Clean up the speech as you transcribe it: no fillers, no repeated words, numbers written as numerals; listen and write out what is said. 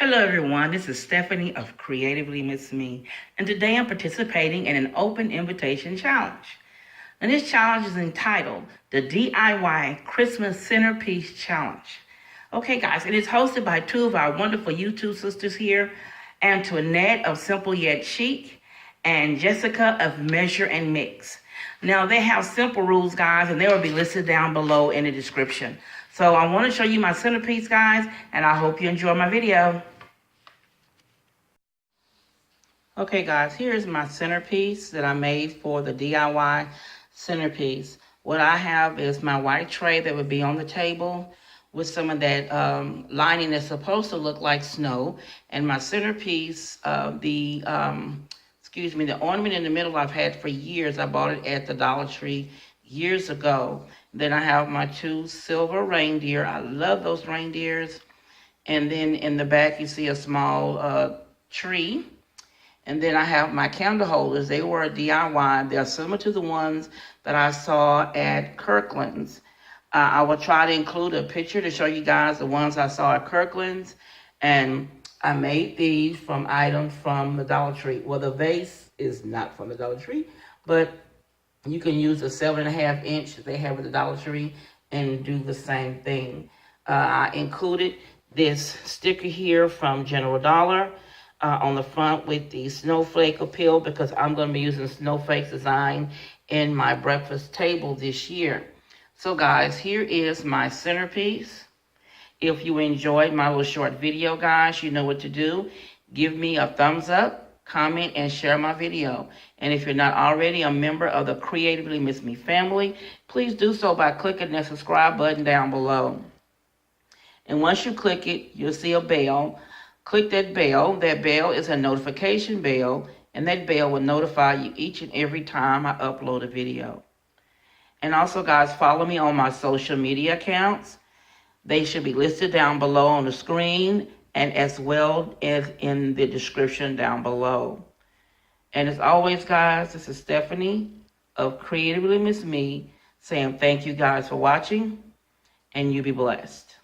Hello everyone, this is Stephanie of Creatively Miss Me, and today I'm participating in an open invitation challenge. And this challenge is entitled the DIY Christmas Centerpiece Challenge. Okay guys, it is hosted by two of our wonderful YouTube sisters here, Antoinette of Simple Yet Chic, and Jessica of Measure and Mix. Now they have simple rules guys, and they will be listed down below in the description. So I want to show you my centerpiece guys, and I hope you enjoy my video. Okay guys, here's my centerpiece that I made for the DIY centerpiece. What I have is my white tray that would be on the table with some of that lining that's supposed to look like snow. And my centerpiece, the ornament in the middle I've had for years. I bought it at the Dollar Tree years ago. Then I have my two silver reindeer. I love those reindeers. And then in the back you see a small tree. And then I have my candle holders. They were a DIY. They're similar to the ones that I saw at Kirkland's. I will try to include a picture to show you guys the ones I saw at Kirkland's. And I made these from items from the Dollar Tree. Well, the vase is not from the Dollar Tree, but you can use a 7.5 inch they have at the Dollar Tree and do the same thing. I included this sticker here from General Dollar. On the front with the snowflake appeal, because I'm going to be using snowflakes design in my breakfast table this year. So guys, here is my centerpiece. If you enjoyed my little short video guys, you know what to do. Give me a thumbs up, comment, and share my video. And if you're not already a member of the Creatively Miss Me family, please do so by clicking the subscribe button down below. And once you click it, you'll see a bell. Click that bell. That bell is a notification bell, and that bell will notify you each and every time I upload a video. And also, guys, follow me on my social media accounts. They should be listed down below on the screen and as well as in the description down below. And as always, guys, this is Stephanie of Creatively Miss Me saying thank you guys for watching, and you be blessed.